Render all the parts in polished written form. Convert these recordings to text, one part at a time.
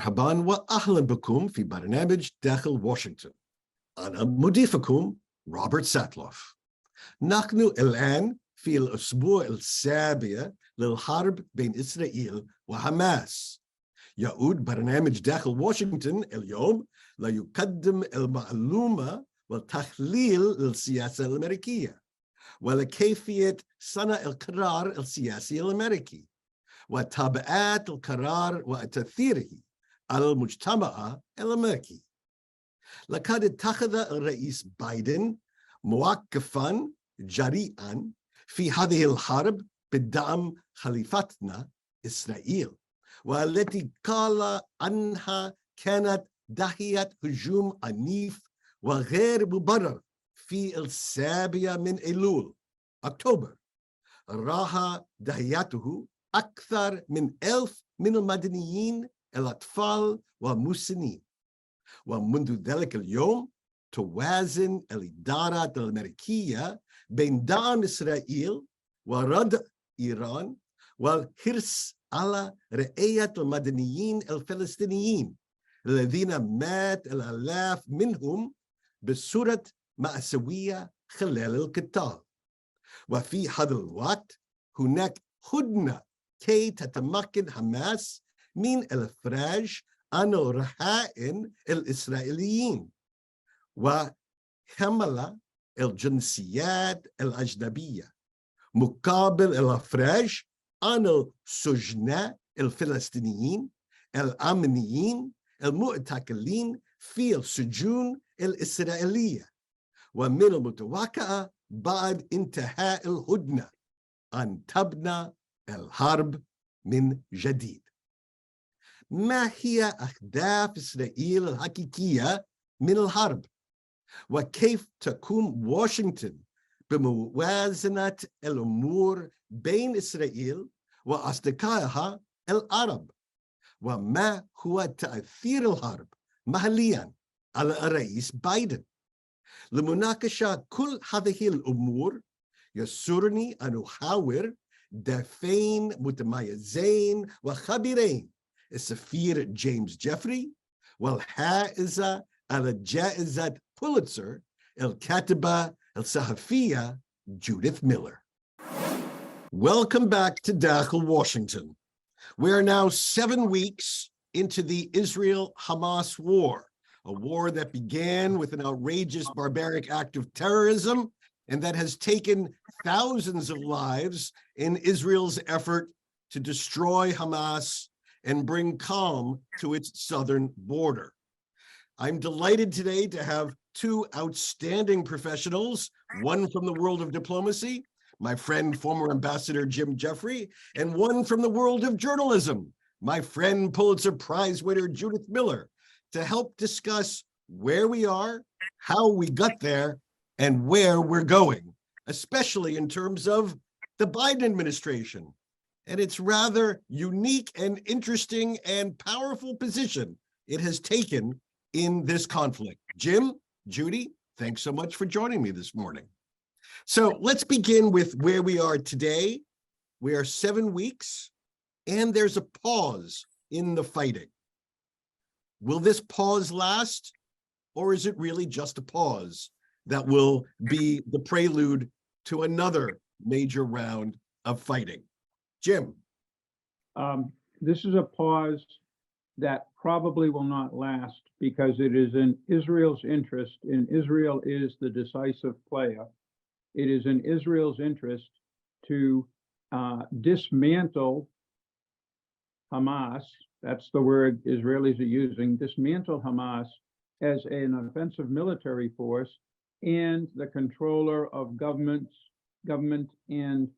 مرحبا وأهلا بكم في برنامج داخل واشنطن. أنا مضيفكم روبرت ساتلوف. نحن الآن في الأسبوع السابع للحرب بين إسرائيل وحماس. يعود برنامج داخل واشنطن اليوم ليقدم المعلومة والتحليل للسياسة الأمريكية ولكيفية صنع القرار السياسي الأمريكي وتبعات القرار وتأثيره على المجتمع الأمريكي. لقد اتخذ الرئيس بايدن مواقفاً جريئاً في هذه الحرب بدعم خليفتنا إسرائيل، والتي قال عنها كانت ضحية هجوم عنيف وغير مبرر في 7 أيلول أكتوبر. راح ضحيته أكثر من 1000 من المدنيين الأطفال والمسنين. ومنذ ذلك اليوم توازن الإدارة الأمريكية بين دعم إسرائيل ورد إيران والحرص على رعاية المدنيين الفلسطينيين الذين مات الآلاف منهم بصورة مأساوية خلال القتال. وفي هذا الوقت هناك هدنة كي تتمكن حماس من الإفراج عن الرهائن الإسرائيليين وحمل الجنسيات الأجنبية مقابل الإفراج عن السجناء الفلسطينيين الأمنيين المعتقلين في السجون الإسرائيلية. ومن المتوقع بعد انتهاء الهدنة أن تبنى الحرب من جديد. ما هي أهداف إسرائيل الحقيقية من الحرب؟ وكيف تقوم واشنطن بموازنة الأمور بين إسرائيل وأصدقائها العرب؟ وما هو تأثير الحرب محليا على الرئيس بايدن؟ لمناقشة كل هذه الأمور يسرني أن أحاور ضيفين متميزين وخبيرين، السفير جيمس جيفري والحائزة على جائزة بوليتزر الكاتبة الصحفية جوديث ميلر. Welcome back to Dakhel, Washington. We are now 7 weeks into the Israel-Hamas war, a war that began with an outrageous barbaric act of terrorism and that has taken thousands of lives in Israel's effort to destroy Hamas and bring calm to its southern border. I'm delighted today to have 2 outstanding professionals, one from the world of diplomacy, my friend, former Ambassador Jim Jeffrey, and one from the world of journalism, my friend, Pulitzer Prize winner Judith Miller, to help discuss where we are, how we got there, and where we're going, especially in terms of the Biden administration and its rather unique and interesting and powerful position it has taken in this conflict. Jim, Judy, thanks so much for joining me this morning. So let's begin with where we are today. We are 7 weeks, and there's a pause in the fighting. Will this pause last, or is it really just a pause that will be the prelude to another major round of fighting? Jim. This is a pause that probably will not last because it is in Israel's interest, and Israel is the decisive player. It is in Israel's interest to dismantle Hamas, that's the word Israelis are using, dismantle Hamas as an offensive military force and the controller of government and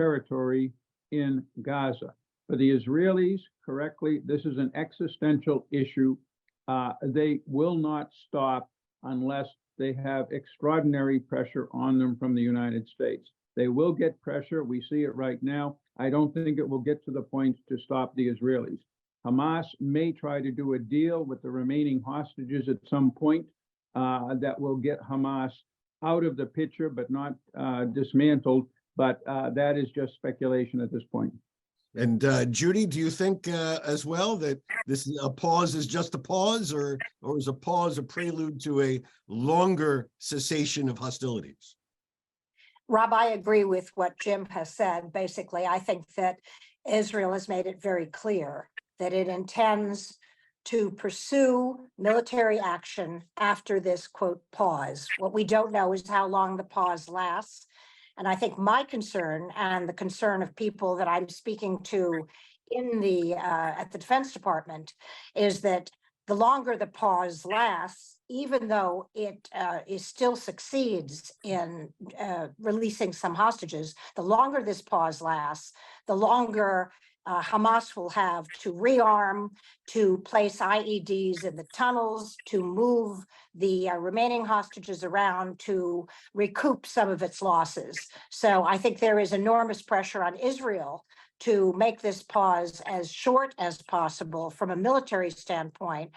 territory in Gaza. For the Israelis, correctly, this is an existential issue. They will not stop unless they have extraordinary pressure on them from the United States. They will get pressure. We see it right now. I don't think it will get to the point to stop the Israelis. Hamas may try to do a deal with the remaining hostages at some point that will get Hamas out of the picture, but not dismantled. But that is just speculation at this point. And Judy, do you think as well that this a pause is just a pause, or is a pause a prelude to a longer cessation of hostilities? Rob, I agree with what Jim has said. Basically, I think that Israel has made it very clear that it intends to pursue military action after this, quote, pause. What we don't know is how long the pause lasts. And I think my concern, and the concern of people that I'm speaking to in the at the Defense Department, is that the longer the pause lasts, even though it still succeeds in releasing some hostages, the longer this pause lasts, the longer Hamas will have to rearm, to place IEDs in the tunnels, to move the remaining hostages around, to recoup some of its losses. So I think there is enormous pressure on Israel to make this pause as short as possible from a military standpoint.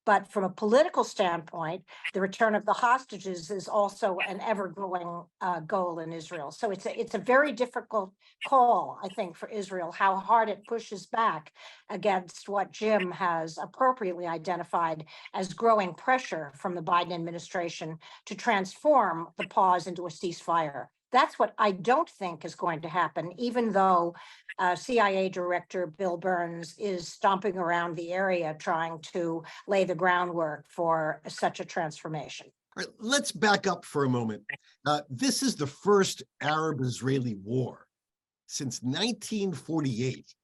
But from a political standpoint, the return of the hostages is also an ever-growing goal in Israel. So it's a very difficult call, I think, for Israel, how hard it pushes back against what Jim has appropriately identified as growing pressure from the Biden administration to transform the pause into a ceasefire. That's what I don't think is going to happen, even though CIA Director Bill Burns is stomping around the area trying to lay the groundwork for such a transformation. All right, let's back up for a moment. This is the first Arab-Israeli war since 1948,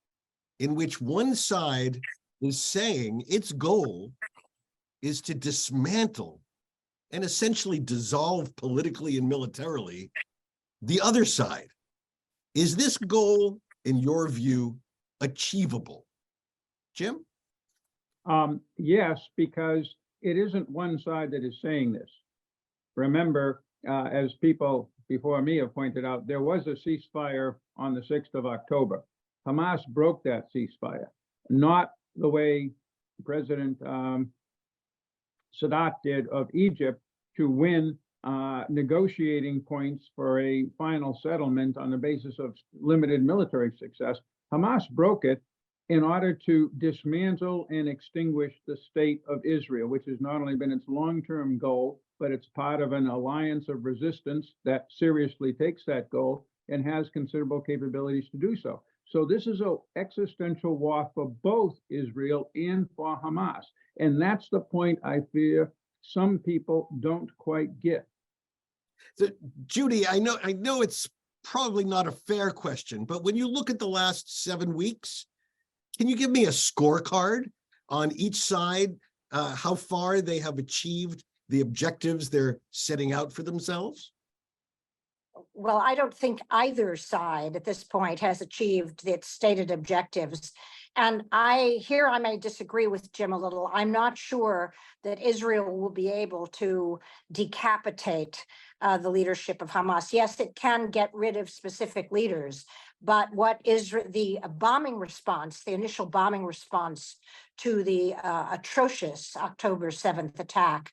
in which one side is saying its goal is to dismantle and essentially dissolve politically and militarily the other side. Is this goal, in your view, achievable? Jim? Yes, because it isn't one side that is saying this. Remember, as people before me have pointed out, there was a ceasefire on the 6th of October. Hamas broke that ceasefire, not the way President Sadat did of Egypt to win negotiating points for a final settlement on the basis of limited military success. Hamas broke it in order to dismantle and extinguish the state of Israel, which has not only been its long-term goal, but it's part of an alliance of resistance that seriously takes that goal and has considerable capabilities to do so. So this is an existential war for both Israel and for Hamas. And that's the point I fear some people don't quite get. So, Judy, I know it's probably not a fair question, but when you look at the last 7 weeks, can you give me a scorecard on each side, how far they have achieved the objectives they're setting out for themselves? Well, I don't think either side at this point has achieved its stated objectives. And I may disagree with Jim a little. I'm not sure that Israel will be able to decapitate the leadership of Hamas. Yes, it can get rid of specific leaders, but what is the bombing response, the initial bombing response to the atrocious October 7th attack,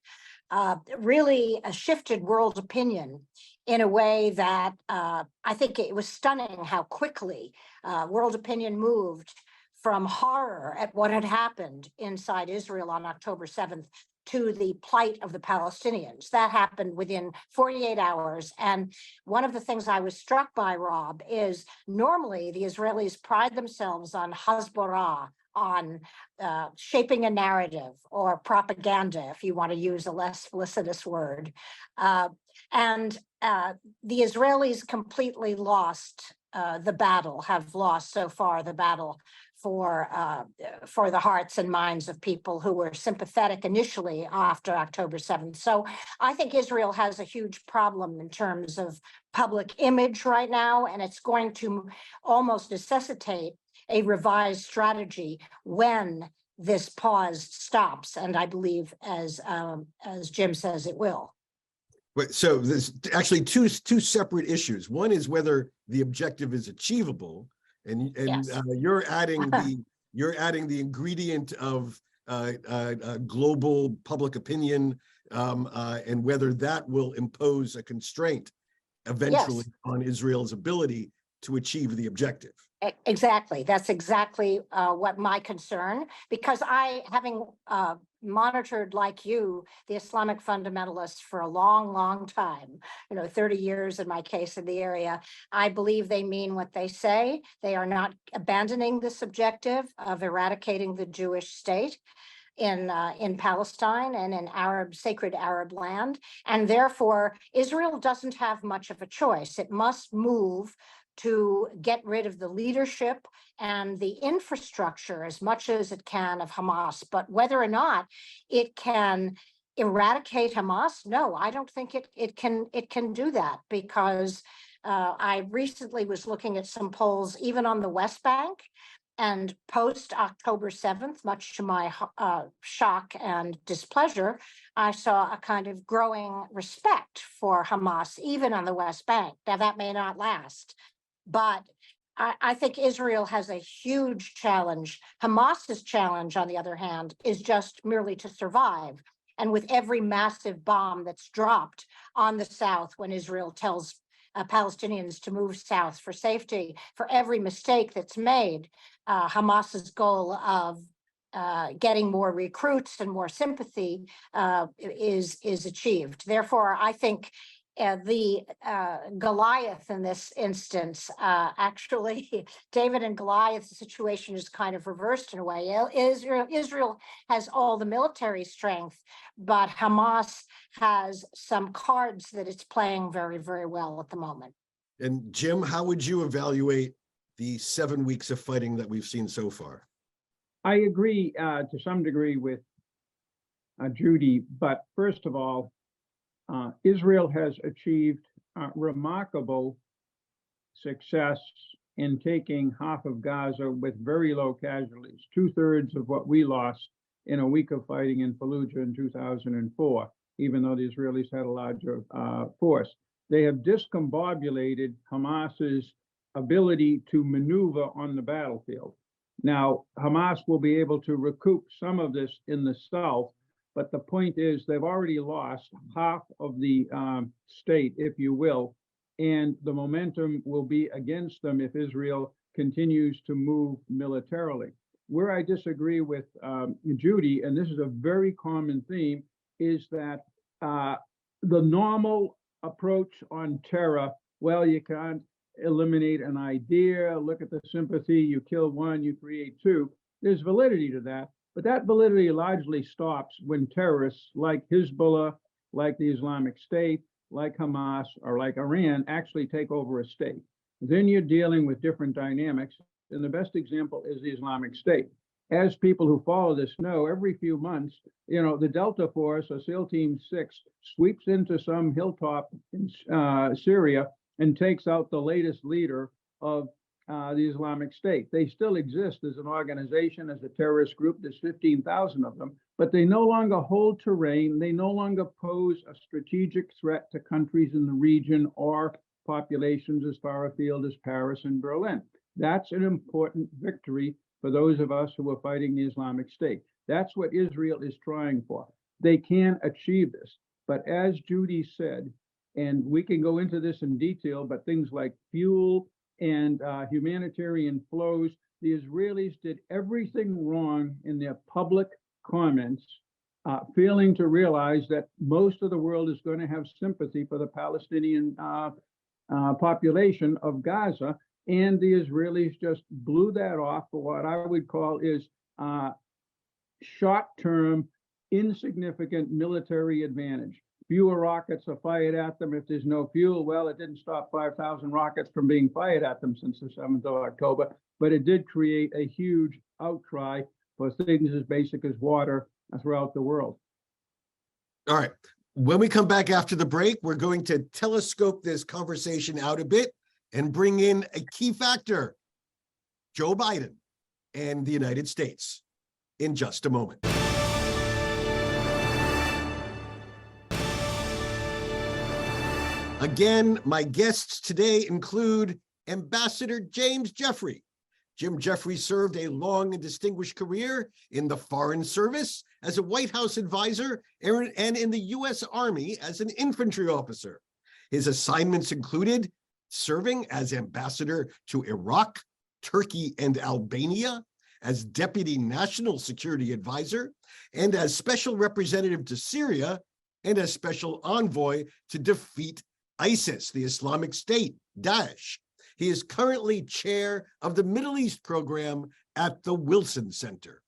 really shifted world opinion in a way that I think it was stunning how quickly world opinion moved from horror at what had happened inside Israel on October 7th to the plight of the Palestinians. That happened within 48 hours. And one of the things I was struck by, Rob, is normally the Israelis pride themselves on Hasbara, on shaping a narrative or propaganda, if you want to use a less felicitous word. And the Israelis completely lost the battle, have lost so far the battle for the hearts and minds of people who were sympathetic initially after October 7th. So I think Israel has a huge problem in terms of public image right now, and it's going to almost necessitate a revised strategy when this pause stops. And I believe, as Jim says, it will. So there's actually two separate issues. One is whether the objective is achievable, and yes. You're adding the ingredient of global public opinion, and whether that will impose a constraint eventually yes. on Israel's ability to achieve the objective. Exactly. That's exactly what my concern, because having monitored, like you, the Islamic fundamentalists for a long, long time, 30 years in my case in the area, I believe they mean what they say. They are not abandoning this objective of eradicating the Jewish state in Palestine and in sacred Arab land. And therefore, Israel doesn't have much of a choice. It must move to get rid of the leadership and the infrastructure as much as it can of Hamas. But whether or not it can eradicate Hamas, no, I don't think it can do that, because I recently was looking at some polls even on the West Bank, and post October 7th, much to my shock and displeasure, I saw a kind of growing respect for Hamas, even on the West Bank. Now, that may not last, but I think Israel has a huge challenge. Hamas's challenge, on the other hand, is just merely to survive. And with every massive bomb that's dropped on the South when Israel tells Palestinians to move south for safety, for every mistake that's made, Hamas's goal of getting more recruits and more sympathy is achieved. Therefore, I think the Goliath in this instance, actually, David and Goliath, the situation is kind of reversed in a way. Israel has all the military strength, but Hamas has some cards that it's playing very, very well at the moment. And Jim, how would you evaluate the 7 weeks of fighting that we've seen so far? I agree to some degree with Judy, but first of all, Israel has achieved remarkable success in taking half of Gaza with very low casualties, 2/3 of what we lost in a week of fighting in Fallujah in 2004, even though the Israelis had a larger force. They have discombobulated Hamas's ability to maneuver on the battlefield. Now, Hamas will be able to recoup some of this in the south, but the point is they've already lost half of the state, if you will, and the momentum will be against them if Israel continues to move militarily. Where I disagree with Judy, and this is a very common theme, is that the normal approach on terror, well, you can't eliminate an idea, look at the sympathy, you kill one, you create two. There's validity to that, but that validity largely stops when terrorists like Hezbollah, like the Islamic State, like Hamas, or like Iran actually take over a state. Then you're dealing with different dynamics, and the best example is the Islamic State. As people who follow this know, every few months, the Delta Force, or SEAL Team 6, sweeps into some hilltop in Syria and takes out the latest leader of the Islamic State. They still exist as an organization, as a terrorist group. There's 15,000 of them, but they no longer hold terrain. They no longer pose a strategic threat to countries in the region or populations as far afield as Paris and Berlin. That's an important victory for those of us who are fighting the Islamic State. That's what Israel is trying for. They can achieve this. But as Judy said, and we can go into this in detail, but things like fuel and humanitarian flows, the Israelis did everything wrong in their public comments, failing to realize that most of the world is going to have sympathy for the Palestinian population of Gaza. And the Israelis just blew that off for what I would call is short-term, insignificant military advantage. Fewer rockets are fired at them. If there's no fuel, well, it didn't stop 5,000 rockets from being fired at them since the 7th of October, but it did create a huge outcry for things as basic as water throughout the world. All right. When we come back after the break, we're going to telescope this conversation out a bit and bring in a key factor, Joe Biden and the United States, in just a moment. Again, my guests today include Ambassador James Jeffrey. Jim Jeffrey served a long and distinguished career in the Foreign Service as a White House advisor and in the U.S. Army as an infantry officer. His assignments included serving as ambassador to Iraq, Turkey and Albania, as Deputy National Security Advisor, and as Special Representative to Syria, and as Special Envoy to defeat ISIS, the Islamic State, Daesh. He is currently chair of the Middle East program at the Wilson Center.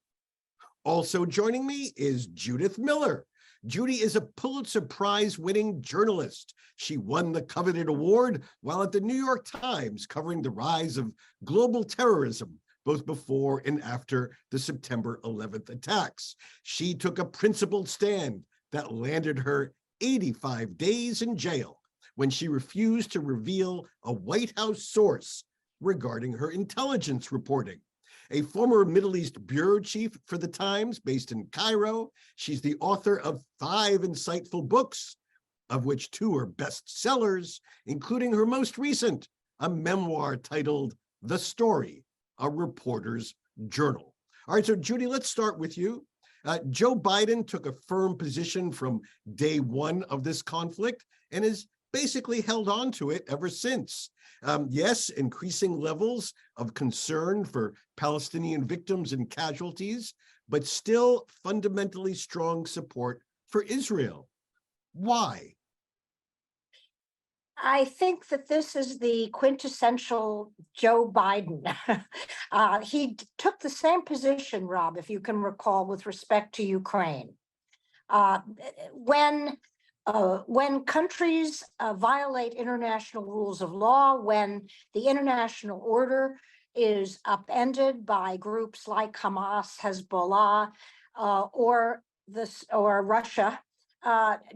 Also joining me is Judith Miller. Judy is a Pulitzer Prize-winning journalist. She won the coveted award while at the New York Times covering the rise of global terrorism, both before and after the September 11th attacks. She took a principled stand that landed her 85 days in jail when she refused to reveal a White House source regarding her intelligence reporting. A former Middle East bureau chief for the Times based in Cairo, she's the author of 5 insightful books, of which 2 are bestsellers, including her most recent, a memoir titled The Story, A Reporter's Journal. All right, so Judy, let's start with you. Joe Biden took a firm position from day one of this conflict and has basically held on to it ever since. Yes, increasing levels of concern for Palestinian victims and casualties, but still fundamentally strong support for Israel. Why? I think that this is the quintessential Joe Biden. He took the same position, Rob, if you can recall, with respect to Ukraine. When countries violate international rules of law, when the international order is upended by groups like Hamas, Hezbollah, or Russia,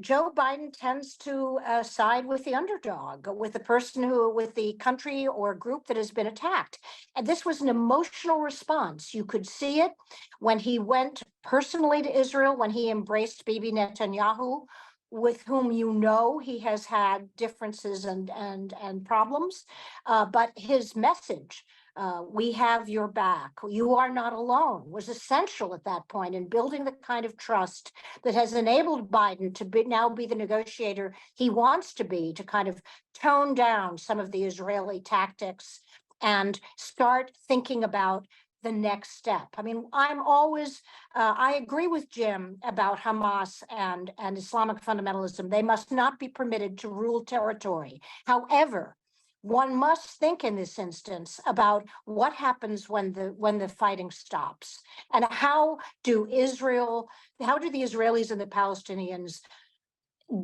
Joe Biden tends to side with the underdog, with the country or group that has been attacked. And this was an emotional response. You could see it when he went personally to Israel, when he embraced Bibi Netanyahu, with whom he has had differences and problems. But his message, we have your back, you are not alone, was essential at that point in building the kind of trust that has enabled Biden to now be the negotiator he wants to be, to kind of tone down some of the Israeli tactics and start thinking about the next step. I mean, I agree with Jim about Hamas and Islamic fundamentalism. They must not be permitted to rule territory. However, one must think in this instance about what happens when the fighting stops, and how do the Israelis and the Palestinians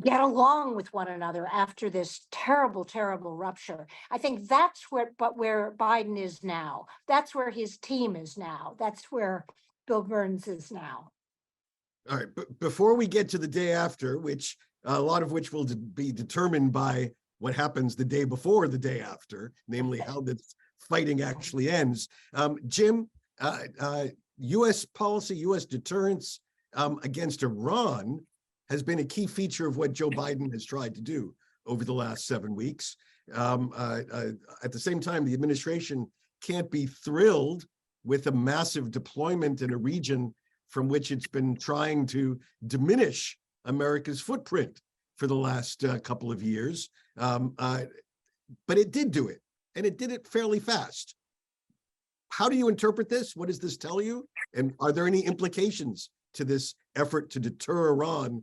get along with one another after this terrible, terrible rupture. I think that's where Biden is now. That's where his team is now. That's where Bill Burns is now. All right, but before we get to the day after, which a lot of which will be determined by what happens the day before the day after, namely how this fighting actually ends. Jim, U.S. policy, U.S. deterrence against Iran has been a key feature of what Joe Biden has tried to do over the last 7 weeks. At the same time, the administration can't be thrilled with a massive deployment in a region from which it's been trying to diminish America's footprint for the last couple of years. But it did do it, and it did it fairly fast. How do you interpret this? What does this tell you? And are there any implications to this effort to deter Iran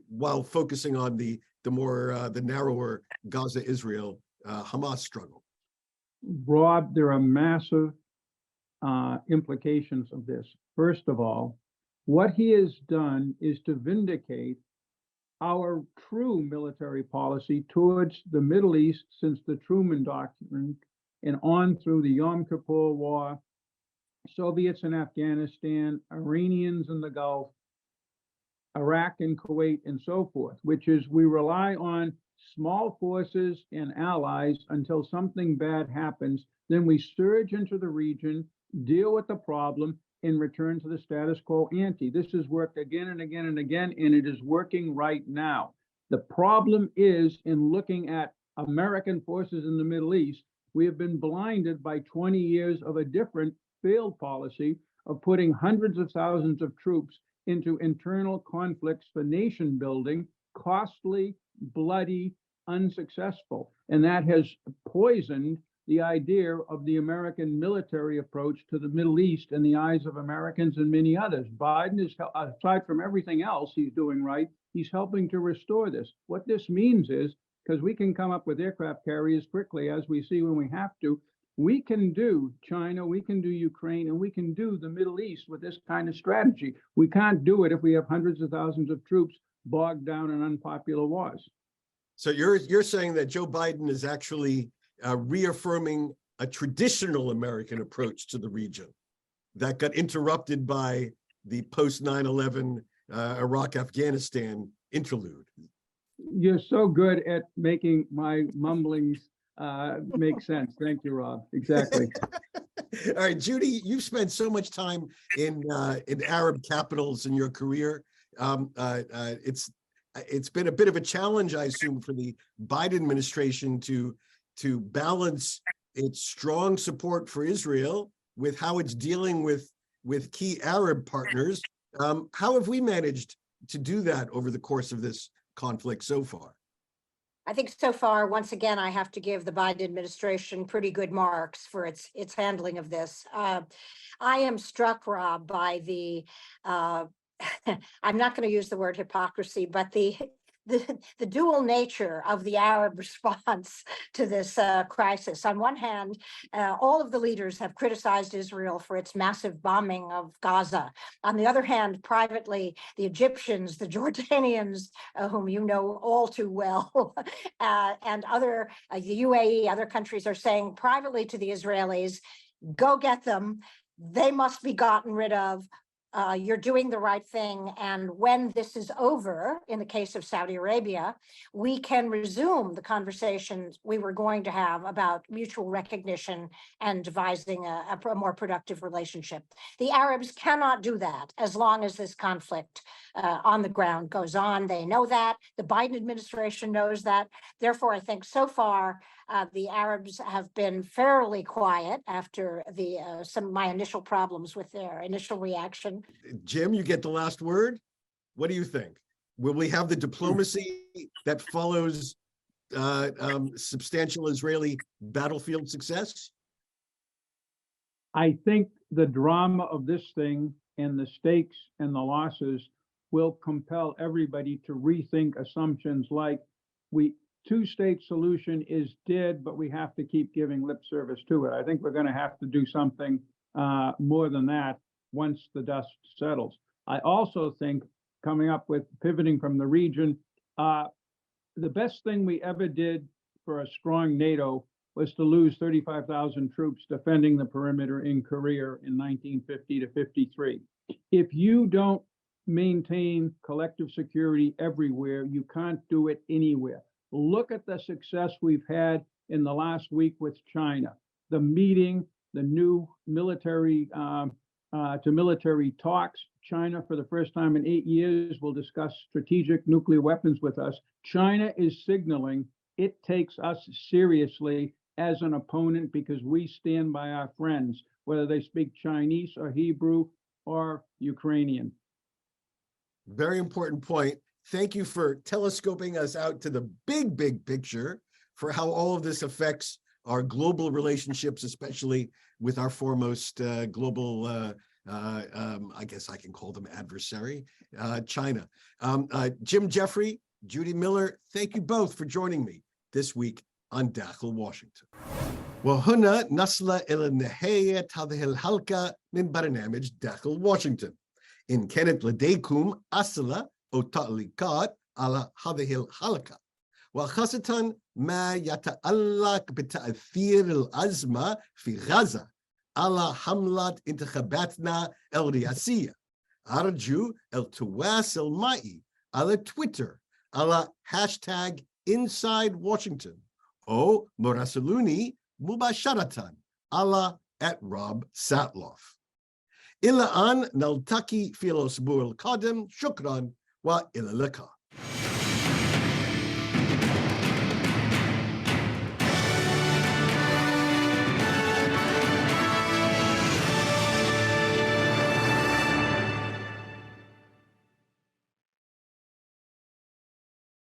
while focusing on the narrower Gaza-Israel Hamas struggle? Rob, there are massive implications of this. First of all, what he has done is to vindicate our true military policy towards the Middle East since the Truman Doctrine and on through the Yom Kippur War, Soviets in Afghanistan, Iranians in the Gulf, Iraq and Kuwait, and so forth, which is we rely on small forces and allies until something bad happens. Then we surge into the region, deal with the problem, and return to the status quo ante. This has worked again and again and again, and it is working right now. The problem is in looking at American forces in the Middle East, we have been blinded by 20 years of a different failed policy of putting hundreds of thousands of troops into internal conflicts for nation building, costly, bloody, unsuccessful. And that has poisoned the idea of the American military approach to the Middle East in the eyes of Americans and many others. Biden is, aside from everything else he's doing right, he's helping to restore this. What this means is, because we can come up with aircraft carriers quickly, as we see when we have to, we can do China, we can do Ukraine, and we can do the Middle East with this kind of strategy. We can't do it if we have hundreds of thousands of troops bogged down in unpopular wars. So you're saying that Joe Biden is actually reaffirming a traditional American approach to the region that got interrupted by the post 9/11 Iraq-Afghanistan interlude. You're so good at making my mumblings make sense. Thank you, Rob. Exactly. All right, Judy, you've spent so much time in Arab capitals in your career. It's been a bit of a challenge, I assume, for the Biden administration to balance its strong support for Israel with how it's dealing with key Arab partners. How have we managed to do that over the course of this conflict so far? I think so far, once again, I have to give the Biden administration pretty good marks for its handling of this. I am struck, Rob, by the I'm not going to use the word hypocrisy, but the dual nature of the Arab response to this crisis. On one hand, all of the leaders have criticized Israel for its massive bombing of Gaza. On the other hand, privately, the Egyptians, the Jordanians, whom you know all too well, and other, the UAE, other countries are saying privately to the Israelis, go get them. They must be gotten rid of. You're doing the right thing. And when this is over, in the case of Saudi Arabia, we can resume the conversations we were going to have about mutual recognition and devising a more productive relationship. The Arabs cannot do that as long as this conflict on the ground goes on. They know that. The Biden administration knows that. Therefore, I think so far, the Arabs have been fairly quiet after some of my initial problems with their initial reaction. Jim, you get the last word. What do you think? Will we have the diplomacy that follows substantial Israeli battlefield success? I think the drama of this thing and the stakes and the losses will compel everybody to rethink assumptions like two-state solution is dead, but we have to keep giving lip service to it. I think we're going to have to do something more than that once the dust settles. I also think coming up with pivoting from the region, the best thing we ever did for a strong NATO was to lose 35,000 troops defending the perimeter in Korea in 1950 to 53. If you don't maintain collective security everywhere, you can't do it anywhere. Look at the success we've had in the last week with China. The meeting, the new military to military talks. China, for the first time in 8 years, will discuss strategic nuclear weapons with us. China is signaling it takes us seriously as an opponent because we stand by our friends, whether they speak Chinese or Hebrew or Ukrainian. Very important point. Thank you for telescoping us out to the big, big picture for how all of this affects our global relationships, especially with our foremost global, I guess I can call them adversary, China. Jim Jeffrey, Judy Miller, thank you both for joining me this week on داخل واشنطن. وهنا نصل إلى نهاية هذه الحلقة من برنامج داخل واشنطن. إن كانت لديكم أسئلة أو تعليقات على هذه الحلقة وخاصة ما يتعلق بتأثير الأزمة في غزة على حملة انتخاباتنا الرئاسية، أرجو التواصل معي على تويتر على هاشتاج Inside Washington أو مراسلوني مباشرة على @RobSatloff. إلى أن نلتقي في الأسبوع القادم، شكرا وإلى اللقاء.